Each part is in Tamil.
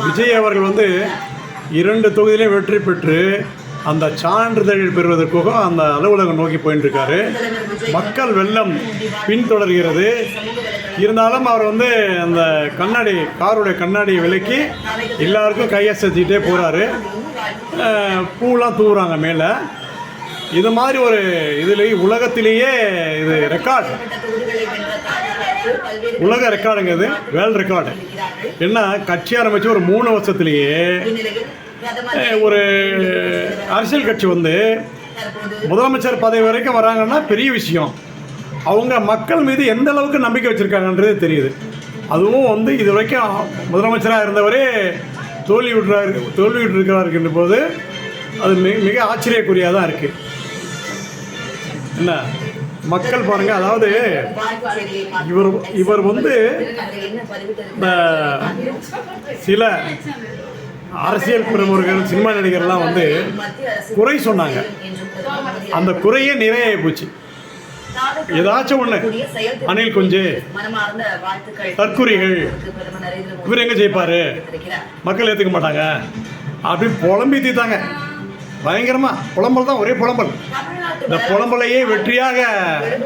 விஜய் அவர்கள் வந்து 2 தொகுதியிலையும் வெற்றி பெற்று அந்த சான்றிதழ் பெறுவதற்காக அந்த அலுவலகம் நோக்கி போயிட்டு இருக்காரு. மக்கள் வெள்ளம் பின்தொடர்கிறது. இருந்தாலும் அவர் வந்து அந்த காருடைய கண்ணாடி விலைக்கு எல்லாருக்கும் கையசத்திட்டே போகிறாரு. பூலாம் தூவுறாங்க மேலே. இது மாதிரி ஒரு உலகத்திலேயே இது ரெக்கார்டு, உலக ரெக்கார்டுங்க. இது வேர்ல்டு ரெக்கார்டு. என்ன கட்சி ஆரம்பித்து ஒரு 3 வருஷத்துலேயே ஒரு அரசியல் கட்சி வந்து முதலமைச்சர் பதவி வரைக்கும் வராங்கன்னா பெரிய விஷயம். அவங்க மக்கள் மீது எந்த அளவுக்கு நம்பிக்கை வச்சுருக்காங்கன்றது தெரியுது. அதுவும் வந்து இது வரைக்கும் முதலமைச்சராக இருந்தவரே தோல்வியுற்றிருக்கிறாருன்ற போது அது மிக ஆச்சரியக்குறியாக தான் இருக்குது. என்ன மக்கள் பாருங்க, அதாவது இவர் வந்து சில அரசியல் பிரமுகர்கள், சினிமா நடிகர்லாம் வந்து குறை சொன்னாங்க. அந்த குறையே நிறைய போச்சு. ஏதாச்சும் ஒன்று அணில் குஞ்சு, தற்குறிகள், இவர் எங்கே ஜெயிப்பார், மக்கள் ஏற்றுக்க மாட்டாங்க அப்படின்னு புலம்பி தீத்தாங்க. பயங்கரமாக புலம்பல் தான், ஒரே புலம்பல். இந்த புலம்பலையே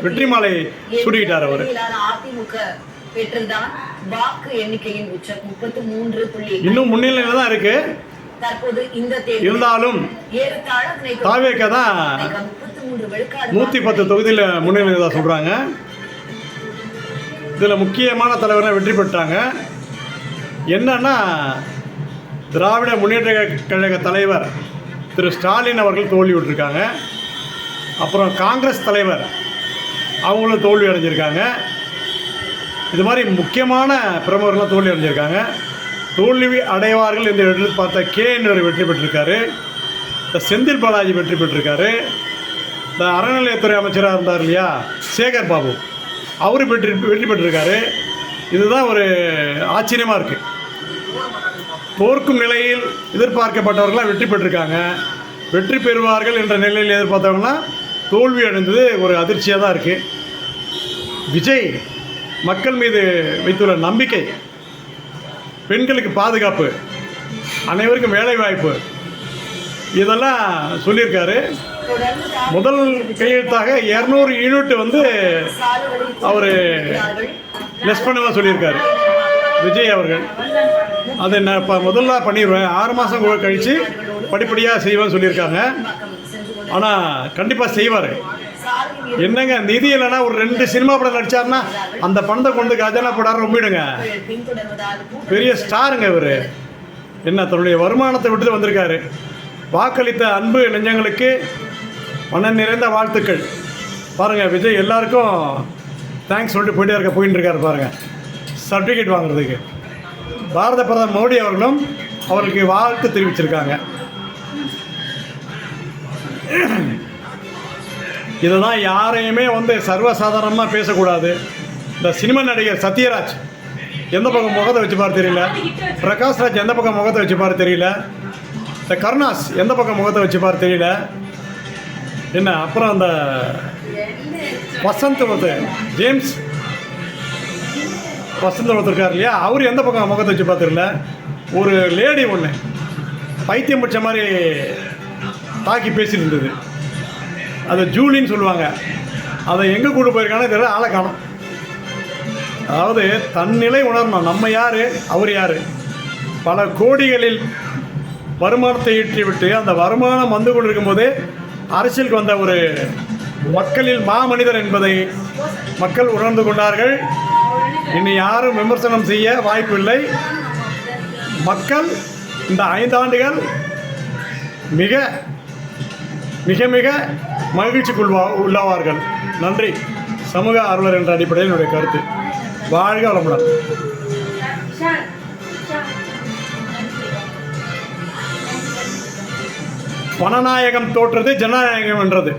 வெற்றி மாலை சுடிக்கிட்டார் அவர். இன்னும் முன்னிலையில் தான் இருக்கு. இருந்தாலும் தாவேக தான் 110 தொகுதியில் முன்னிலையில் தான் சொல்கிறாங்க. இதில் முக்கியமான தலைவர்கள் வெற்றி பெற்றாங்க. என்னன்னா, திராவிட முன்னேற்ற கழக தலைவர் திரு ஸ்டாலின் அவர்கள் தோல்வி விட்டுருக்காங்க. அப்புறம் காங்கிரஸ் தலைவர் அவங்களும் தோல்வி அடைஞ்சிருக்காங்க. இது மாதிரி முக்கியமான பிரமுகர்கள்லாம் தோல்வி அடைஞ்சிருக்காங்க. தோல்வி அடைவார்கள் என்று எதிர்பார்த்த கேஎன்ஆர் வெற்றி பெற்றிருக்காரு. இந்த செந்தில் பாலாஜி வெற்றி பெற்றிருக்காரு. இந்த அறநிலையத்துறை அமைச்சராக இருந்தார் இல்லையா சேகர் பாபு, அவர் வெற்றி பெற்றிருக்காரு. இதுதான் ஒரு ஆச்சரியமாக இருக்குது. தோற்கும் நிலையில் எதிர்பார்க்கப்பட்டவர்களாக வெற்றி பெற்றிருக்காங்க. வெற்றி பெறுவார்கள் என்ற நிலையில் எதிர்பார்த்தவங்களாம் தோல்வி அடைந்தது ஒரு அதிர்ச்சியாக தான் இருக்குது. விஜய் மக்கள் மீது வைத்துள்ள நம்பிக்கை, பெண்களுக்கு பாதுகாப்பு, அனைவருக்கும் வேலைவாய்ப்பு, இதெல்லாம் சொல்லியிருக்காரு. முதல் கையெழுத்தாக 200 யூனிட் வந்து அவர் லெஸ் பண்ணதான் சொல்லியிருக்காரு விஜய் அவர்கள். அதை நான் இப்போ முதல்ல பண்ணிடுவேன், 6 மாதம் கழித்து படிப்படியாக செய்வேன்னு சொல்லியிருக்காங்க. ஆனால் கண்டிப்பாக செய்வார். என்னங்க நிதி இல்லைன்னா ஒரு 2 சினிமா படம் நடித்தார்னா அந்த பணத்தை கொண்டு கஜானா போடாரு ரொம்பிடுங்க. பெரிய ஸ்டாருங்க இவர். என்ன தன்னுடைய வருமானத்தை விட்டு வந்திருக்காரு. வாக்களித்த அன்பு நெஞ்சங்களுக்கு மன நிறைந்த வாழ்த்துக்கள். பாருங்கள், விஜய் எல்லாருக்கும் தேங்க்ஸ் சொல்லிட்டு போயிட்டு இருக்காரு பாருங்கள், சர்டிஃபிகேட் வாங்குறதுக்கு. பாரத பிரதமர் மோடி அவர்களும் அவருக்கு வாழ்த்து தெரிவிச்சிருக்காங்க. இதை தான் யாரையுமே வந்து சர்வசாதாரணமாக பேசக்கூடாது. இந்த சினிமா நடிகர் சத்யராஜ் எந்த பக்கம் முகத்தை வச்சுப்பார் தெரியல, பிரகாஷ்ராஜ் எந்த பக்கம் முகத்தை வச்சுப்பார் தெரியல, இந்த கருணாஸ் எந்த பக்கம் முகத்தை வச்சுப்பார் தெரியல. என்ன அப்புறம் அந்த ஜேம்ஸ் வசந்த் இருக்கார் இல்லையா, அவர் எந்த பக்கம் முகத்தை வச்சு பார்த்துருல. ஒரு லேடி ஒன்று பைத்தியம் பிடிச்ச மாதிரி தாக்கி பேசிட்டு இருந்தது. அதை ஜூலின்னு சொல்லுவாங்க. அதை எங்கே கூட்டு போயிருக்கானே தெரியல, ஆளை காணும். அதாவது தன்னிலை உணரணும். நம்ம யார், அவர் யார். பல கோடிகளில் வருமானத்தை ஈட்டிவிட்டு அந்த வருமானம் வந்து கொண்டிருக்கும் போதே அரசியலுக்கு வந்த ஒரு மக்களில் மாமனிதர் என்பதை மக்கள் உணர்ந்து கொண்டார்கள். இனி யாரும் விமர்சனம் செய்ய வாய்ப்பில்லை. மக்கள் இந்த 5 ஆண்டுகள் மிக மிக மிக மகிழ்ச்சிக்குள் உள்ளவார்கள். நன்றி. சமூக ஆர்வலர் என்ற அடிப்படையில் என்னுடைய கருத்து. வாழ்க வளமுடன். பணநாயகம் தோற்றது, ஜனநாயகம் வென்றது.